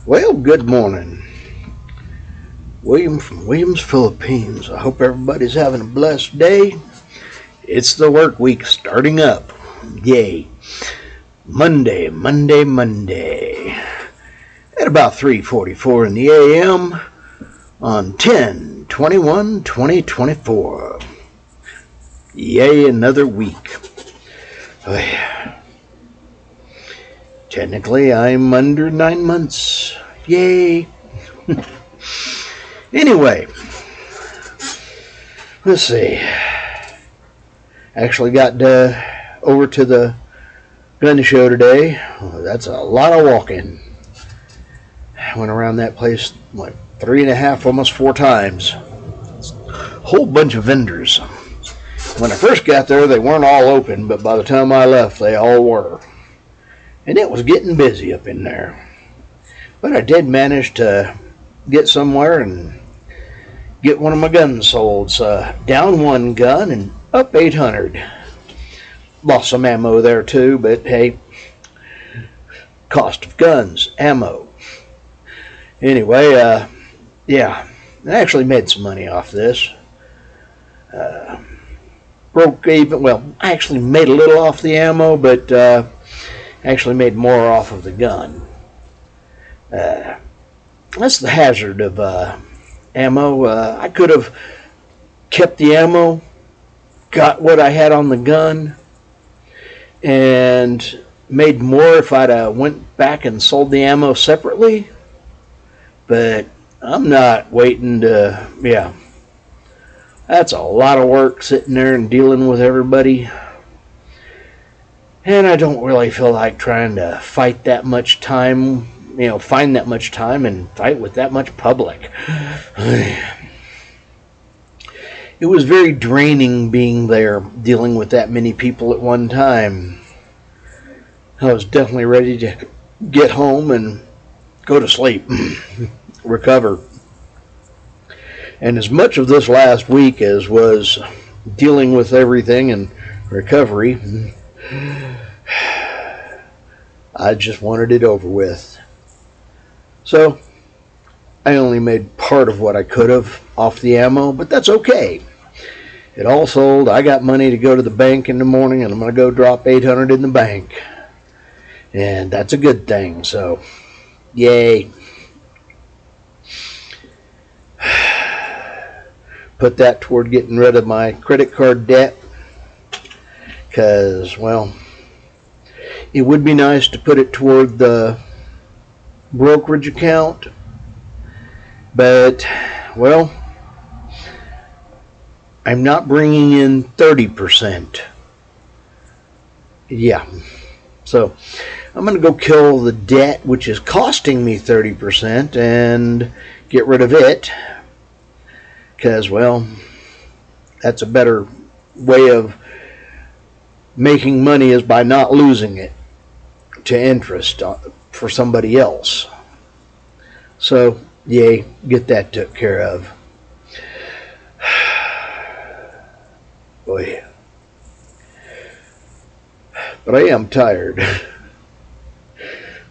Well, good morning. William from Williams, Philippines. I hope everybody's having a blessed day. It's the work week starting up. Yay. Monday. At about 3:44 in the AM on 10/21/2024. Yay, another week. Oh, yeah. Technically, I'm under 9 months. Yay. Anyway, let's see. Actually got over to the gun show today. That's a lot of walking. I went around that place, 3.5, almost 4 times. Whole bunch of vendors. When I first got there, they weren't all open, but by the time I left, they all were. And it was getting busy up in there. But I did manage to get somewhere and get one of my guns sold. So down one gun and up 800. Lost some ammo there too, but hey, cost of guns, ammo. Anyway, yeah, I actually made some money off this. Broke even, well, I actually made a little off the ammo, but actually made more off of the gun. That's the hazard of ammo. I could have kept the ammo, got what I had on the gun, and made more if I'd went back and sold the ammo separately. But I'm not waiting to, yeah. That's a lot of work sitting there and dealing with everybody. And I don't really feel like trying to fight that much time, find that much time and fight with that much public. It was very draining being there, dealing with that many people at one time. I was definitely ready to get home and go to sleep, recover. And as much of this last week as was dealing with everything and recovery, I just wanted it over with. So I only made part of what I could have off the ammo, but that's okay. It all sold. I got money to go to the bank in the morning, and I'm going to go drop 800 in the bank. And that's a good thing, so yay. Put that toward getting rid of my credit card debt, because, well, it would be nice to put it toward the brokerage account, but, well, I'm not bringing in 30%. Yeah, so I'm going to go kill the debt, which is costing me 30%, and get rid of it, because, well, that's a better way of making money, is by not losing it to interest for somebody else. So, yay, get that took care of. Boy. But I am tired.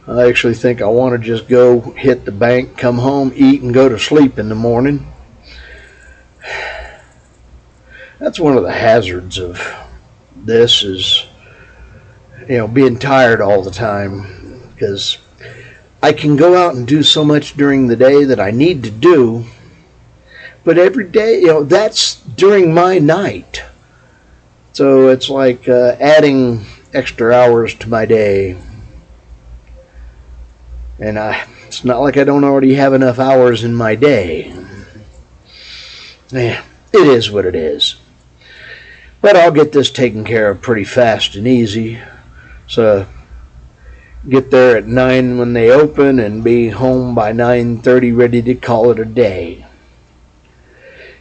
I actually think I want to just go hit the bank, come home, eat, and go to sleep in the morning. That's one of the hazards of this, is, being tired all the time, because I can go out and do so much during the day that I need to do, but every day, that's during my night. So it's like adding extra hours to my day. And it's not like I don't already have enough hours in my day. Yeah, it is what it is. But I'll get this taken care of pretty fast and easy. So get there at 9 when they open and be home by 9:30, ready to call it a day.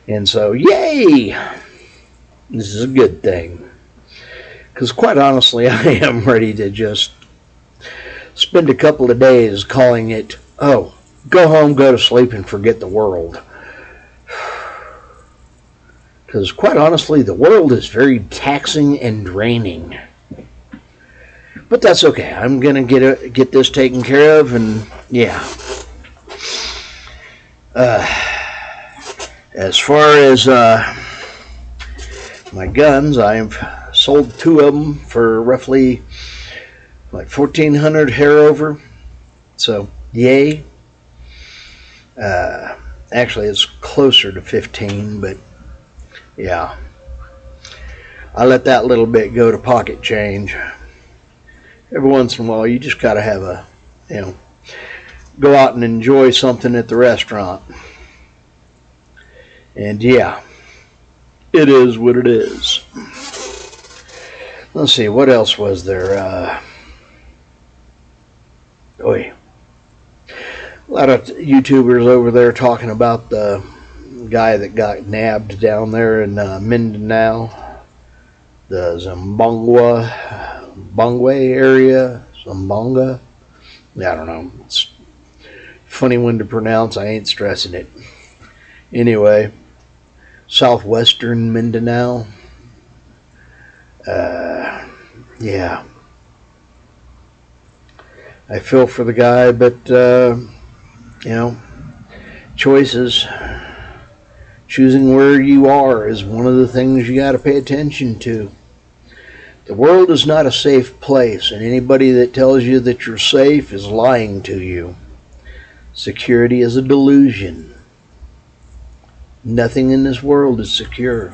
And so, yay! This is a good thing. Because quite honestly, I am ready to just spend a couple of days calling it, go home, go to sleep, and forget the world. Because quite honestly, the world is very taxing and draining. But that's okay. I'm going to get this taken care of, and yeah. As far as my guns, I've sold 2 of them for roughly like 1,400 hair over. So, yay. Actually, it's closer to 15, but yeah. I let that little bit go to pocket change. Every once in a while, you just got to have a, go out and enjoy something at the restaurant. And yeah, it is what it is. Let's see, what else was there? A lot of YouTubers over there talking about the guy that got nabbed down there in Mindanao, the Zamboanga area, Zamboanga. I don't know. It's a funny one to pronounce. I ain't stressing it. Anyway, southwestern Mindanao. Yeah. I feel for the guy, but, choices. Choosing where you are is one of the things you got to pay attention to. The world is not a safe place, and anybody that tells you that you're safe is lying to you. Security is a delusion. Nothing in this world is secure.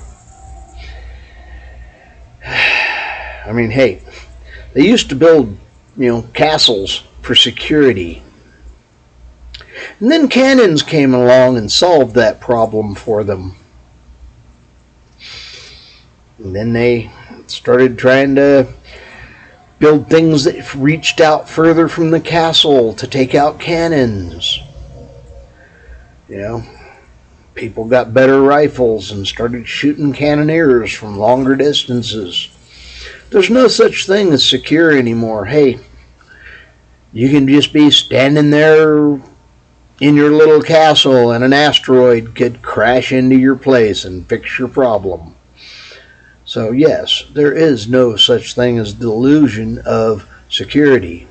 I mean, hey, they used to build, castles for security. And then cannons came along and solved that problem for them. And then they started trying to build things that reached out further from the castle to take out cannons. People got better rifles and started shooting cannoneers from longer distances. There's no such thing as secure anymore. Hey, you can just be standing there in your little castle and an asteroid could crash into your place and fix your problem. So yes, there is no such thing as delusion of security.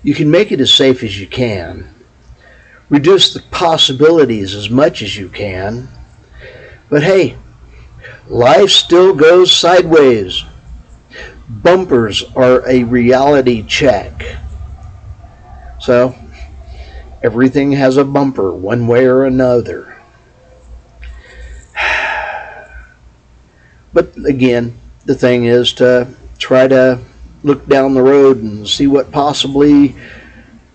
You can make it as safe as you can. Reduce the possibilities as much as you can. But hey, life still goes sideways. Bumpers are a reality check. So, everything has a bumper one way or another. But again, the thing is to try to look down the road and see what possibly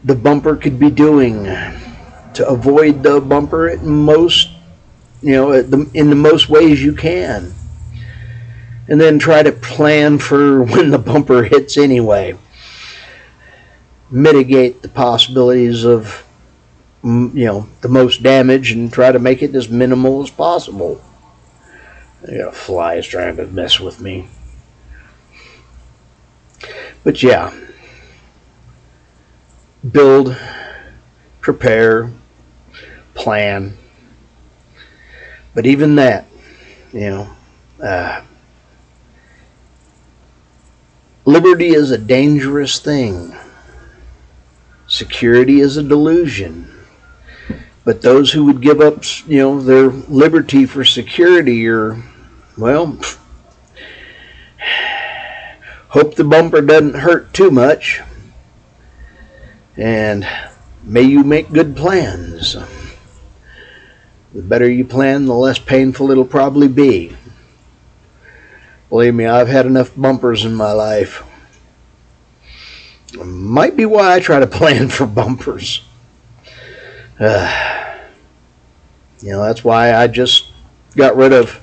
the bumper could be doing to avoid the bumper in the most ways you can. And then try to plan for when the bumper hits anyway. Mitigate the possibilities of, the most damage and try to make it as minimal as possible. I got flies trying to mess with me. But yeah, build, prepare, plan. But even that, liberty is a dangerous thing. Security is a delusion. But those who would give up, their liberty for security are, hope the bumper doesn't hurt too much. And may you make good plans. The better you plan, the less painful it'll probably be. Believe me, I've had enough bumpers in my life. Might be why I try to plan for bumpers. That's why I just got rid of,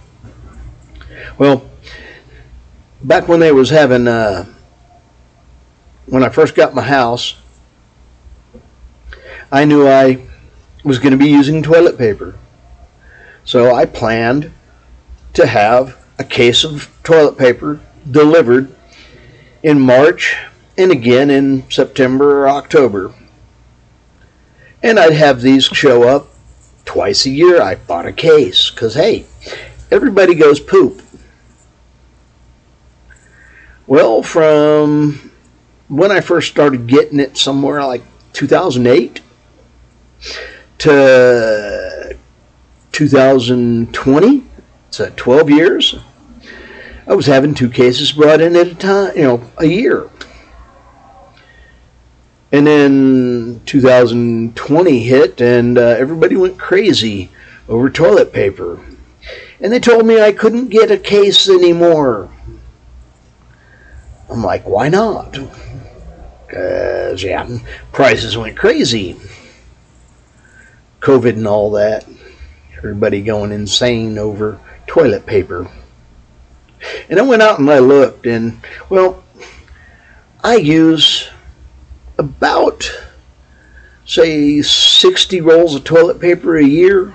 back when they was having, when I first got my house, I knew I was going to be using toilet paper. So I planned to have a case of toilet paper delivered in March and again in September or October. And I'd have these show up twice a year. I bought a case because, hey, everybody goes poop. Well, from when I first started getting it somewhere like 2008, to 2020, so 12 years, I was having 2 cases brought in at a time, a year. And then 2020 hit, and everybody went crazy over toilet paper. And they told me I couldn't get a case anymore. I'm like, why not? Because, prices went crazy. COVID and all that. Everybody going insane over toilet paper. And I went out and I looked, and, I use about, say, 60 rolls of toilet paper a year.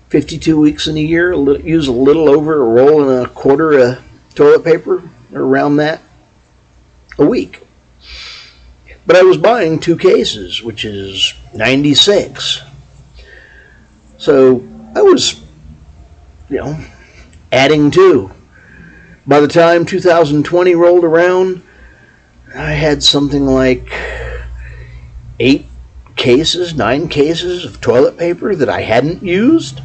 52 weeks in a year, use a little over a roll and a quarter of toilet paper, or around that, a week. But I was buying 2 cases, which is 96. So I was, adding 2. By the time 2020 rolled around, I had something like 9 cases of toilet paper that I hadn't used.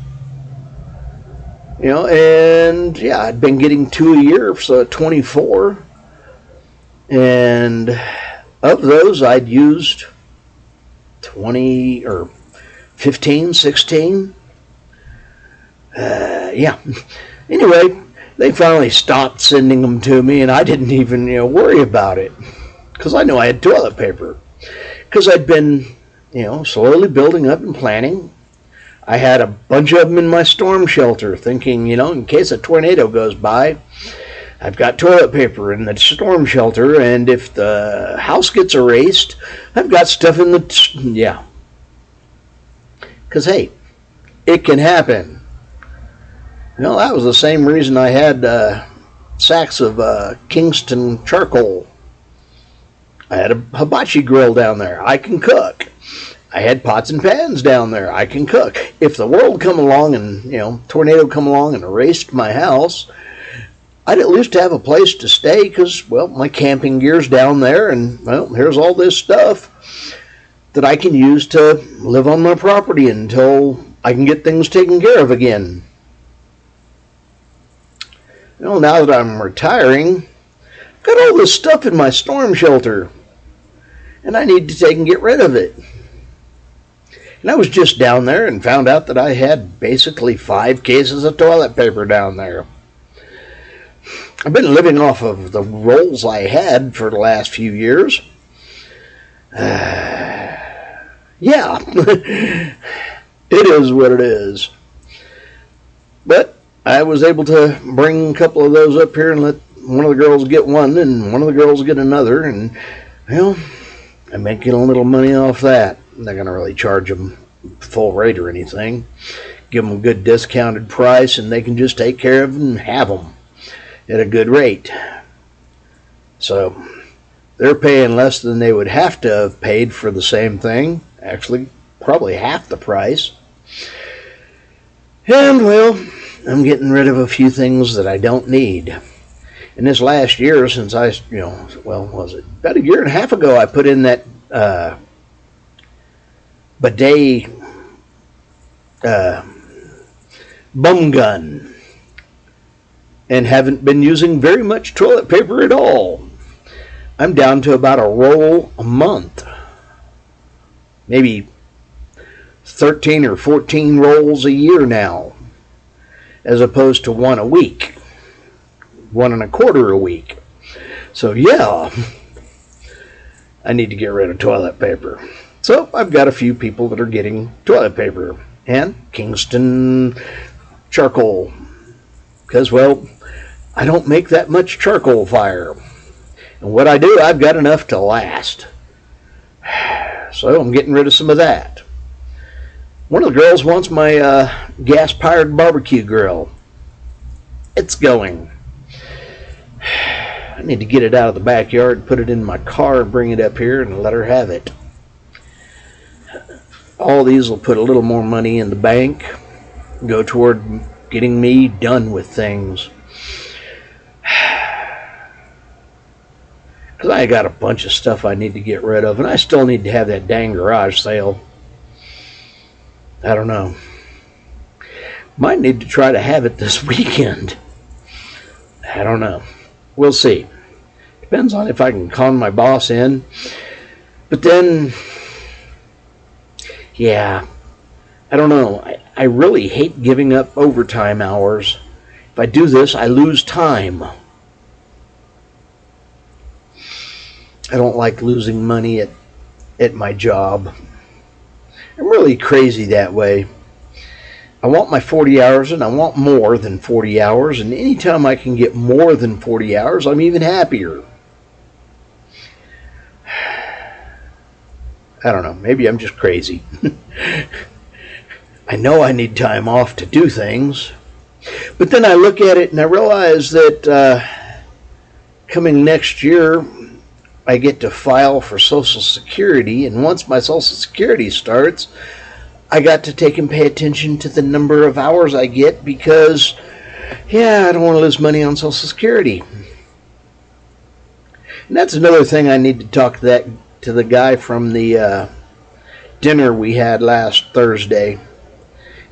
And I'd been getting 2 a year, so 24. And of those, I'd used 20 or 15, 16. Anyway, they finally stopped sending them to me, and I didn't even, worry about it. Because I knew I had toilet paper. Because I'd been, slowly building up and planning. I had a bunch of them in my storm shelter, thinking, in case a tornado goes by, I've got toilet paper in the storm shelter, and if the house gets erased, I've got stuff in the... Because, hey, it can happen. That was the same reason I had sacks of Kingston charcoal. I had a hibachi grill down there. I can cook. I had pots and pans down there. I can cook. If the world come along and, tornado come along and erased my house, I'd at least have a place to stay because, my camping gear's down there, and, here's all this stuff that I can use to live on my property until I can get things taken care of again. Now that I'm retiring, I've got all this stuff in my storm shelter, and I need to take and get rid of it. And I was just down there and found out that I had basically 5 cases of toilet paper down there. I've been living off of the rolls I had for the last few years. It is what it is. But I was able to bring a couple of those up here and let one of the girls get one and one of the girls get another. And, I'm making a little money off that. I'm not going to really charge them full rate or anything. Give them a good discounted price, and they can just take care of them and have them at a good rate. So they're paying less than they would have to have paid for the same thing. Actually, probably half the price. And, I'm getting rid of a few things that I don't need. In this last year, since I, was it about a year and a half ago, I put in that bidet bum gun and haven't been using very much toilet paper at all. I'm down to about a roll a month. Maybe 13 or 14 rolls a year now, as opposed to 1 a week. 1 1/4 a week. So I need to get rid of toilet paper. So I've got a few people that are getting toilet paper and Kingston charcoal. Because, I don't make that much charcoal fire. And what I do, I've got enough to last. So I'm getting rid of some of that. One of the girls wants my gas-powered barbecue grill. It's going. I need to get it out of the backyard, put it in my car, and bring it up here and let her have it. All these will put a little more money in the bank, go toward getting me done with things. because I got a bunch of stuff I need to get rid of, and I still need to have that dang garage sale. I don't know. Might need to try to have it this weekend. I don't know. We'll see. Depends on if I can con my boss in. But then, yeah, I don't know. I really hate giving up overtime hours. If I do this, I lose time. I don't like losing money at my job. I'm really crazy that way. I want my 40 hours, and I want more than 40 hours, and anytime I can get more than 40 hours, I'm even happier. I don't know, maybe I'm just crazy. I know I need time off to do things, but then I look at it and I realize that coming next year, I get to file for Social Security, and once my Social Security starts, I got to take and pay attention to the number of hours I get because, yeah, I don't want to lose money on Social Security. And that's another thing I need to talk to the guy from the dinner we had last Thursday. I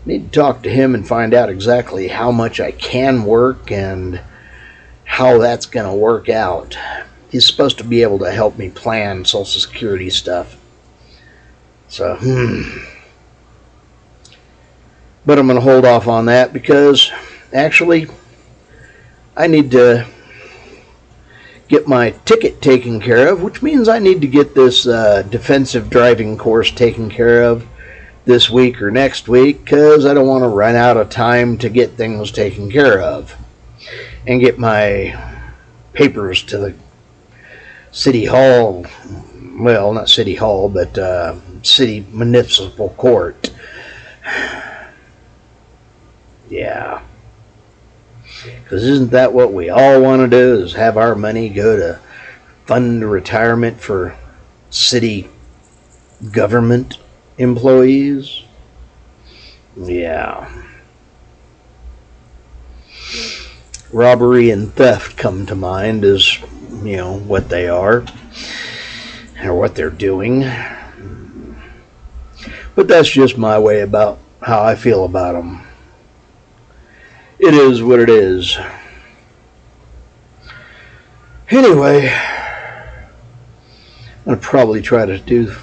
need to talk to him and find out exactly how much I can work and how that's going to work out. He's supposed to be able to help me plan Social Security stuff. So, But I'm going to hold off on that because, actually, I need to get my ticket taken care of, which means I need to get this defensive driving course taken care of this week or next week because I don't want to run out of time to get things taken care of and get my papers to the City Hall, well, not City Hall, but City Municipal Court. Yeah. Because isn't that what we all want to do, is have our money go to fund retirement for city government employees? Yeah. Robbery and theft come to mind as, what they are or what they're doing. But that's just my way about how I feel about them. It is what it is. Anyway, I'm going to probably try to do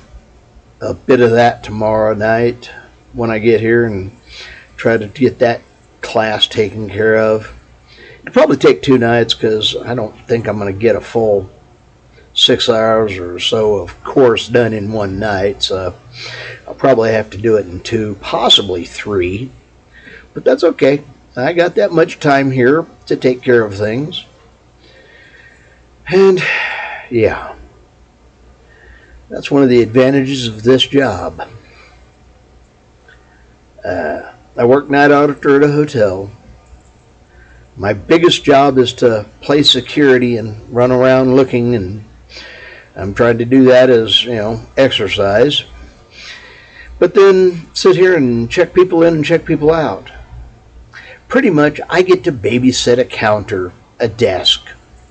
a bit of that tomorrow night when I get here and try to get that class taken care of. It'll probably take 2 nights because I don't think I'm going to get a full 6 hours or so of course done in one night. So I'll probably have to do it in 2, possibly 3. But that's okay. I got that much time here to take care of things. And, yeah, that's one of the advantages of this job. I work night auditor at a hotel. My biggest job is to play security and run around looking, and I'm trying to do that as, exercise. But then sit here and check people in and check people out. Pretty much, I get to babysit a counter, a desk,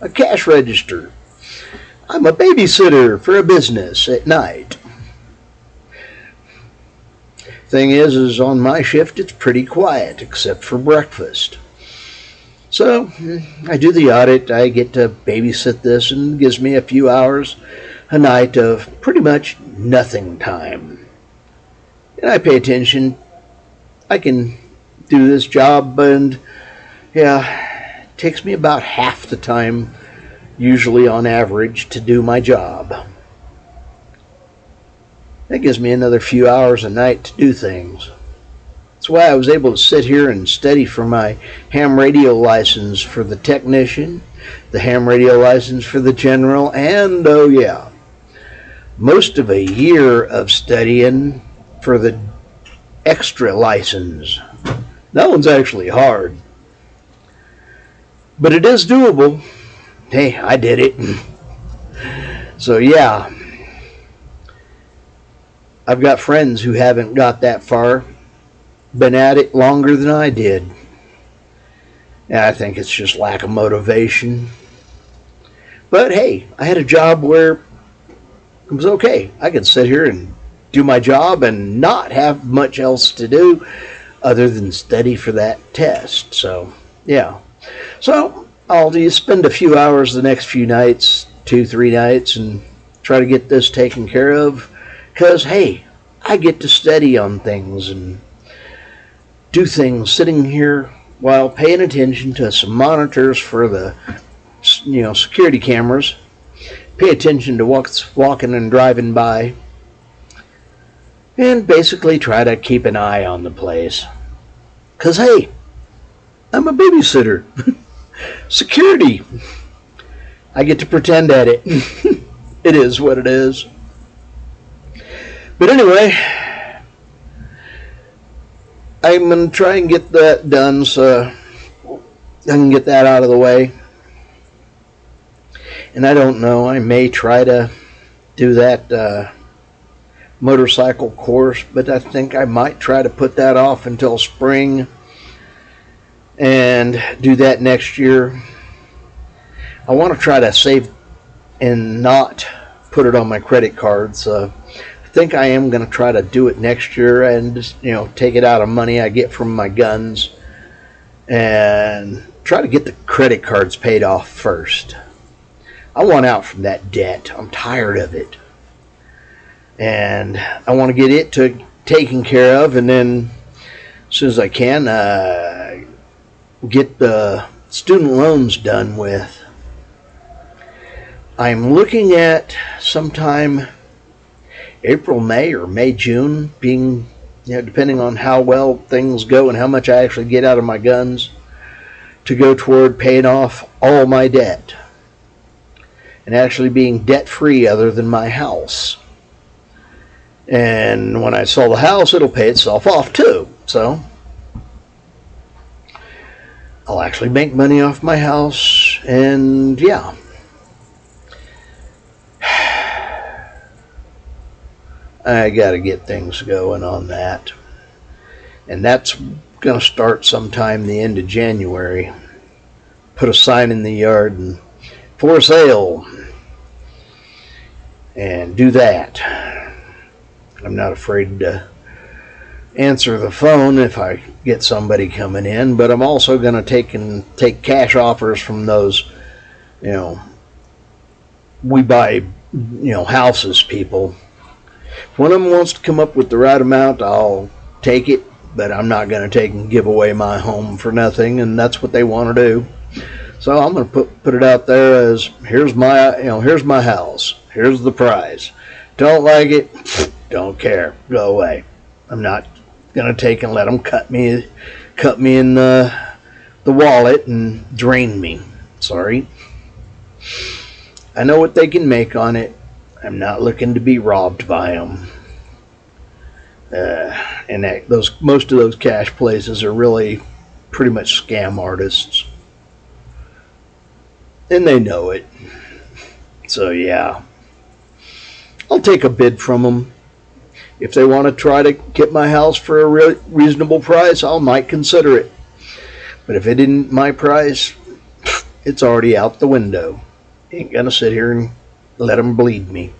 a cash register. I'm a babysitter for a business at night. Thing is on my shift, it's pretty quiet, except for breakfast. So, I do the audit, I get to babysit this, and it gives me a few hours a night of pretty much nothing time. And I pay attention. I can do this job, and yeah, it takes me about half the time, usually on average, to do my job. That gives me another few hours a night to do things. That's why I was able to sit here and study for my ham radio license for the technician, the ham radio license for the general, and, oh yeah, most of a year of studying for the extra license. That one's actually hard. But it is doable. Hey, I did it. So yeah, I've got friends who haven't got that far, been at it longer than I did. And I think it's just lack of motivation. But hey, I had a job where it was okay. I could sit here and do my job and not have much else to do other than study for that test. So, yeah. So, I'll just spend a few hours the next few nights, 2, 3 nights, and try to get this taken care of. Because, hey, I get to study on things and do things sitting here while paying attention to some monitors for the security cameras. Pay attention to what's walking and driving by, and basically try to keep an eye on the place. Because, hey, I'm a babysitter. Security. I get to pretend at it. It is what it is. But anyway, I'm going to try and get that done so I can get that out of the way. And I don't know, I may try to do that motorcycle course, but I think I might try to put that off until spring and do that next year. I want to try to save and not put it on my credit card, so I think I am going to try to do it next year and just, take it out of money I get from my guns and try to get the credit cards paid off first. I want out from that debt. I'm tired of it. And I want to get it taken care of, and then as soon as I can, get the student loans done with. I'm looking at sometime April, May, or May, June, being, depending on how well things go and how much I actually get out of my guns, to go toward paying off all my debt. And actually being debt-free other than my house. And when I sell the house, it'll pay itself off too. So, I'll actually make money off my house, and yeah. I gotta get things going on that. And that's gonna start sometime the end of January. Put a sign in the yard and for sale, and do that. I'm not afraid to answer the phone if I get somebody coming in, but I'm also going to take cash offers from those, we buy, houses people. If one of them wants to come up with the right amount, I'll take it, but I'm not going to take and give away my home for nothing, and that's what they want to do. So I'm going to put it out there as, here's my house. Here's the price. Don't like it, don't care. Go away. I'm not going to take and let them cut me in the wallet and drain me. Sorry. I know what they can make on it. I'm not looking to be robbed by them. And most of those cash places are really pretty much scam artists. And they know it. So yeah, I'll take a bid from them. If they want to try to get my house for a reasonable price, I might consider it. But if it isn't my price, it's already out the window. Ain't gonna sit here and let them bleed me.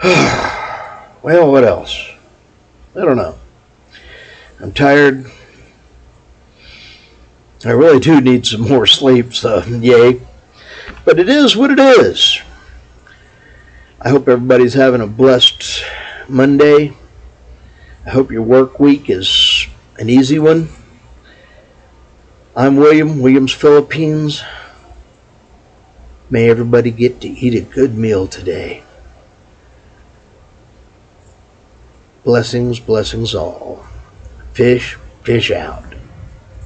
Well, what else? I don't know. I'm tired. I really do need some more sleep, so yay. But it is what it is. I hope everybody's having a blessed Monday. I hope your work week is an easy one. I'm Williams Philippines. May everybody get to eat a good meal today. Blessings, blessings all. Fish out.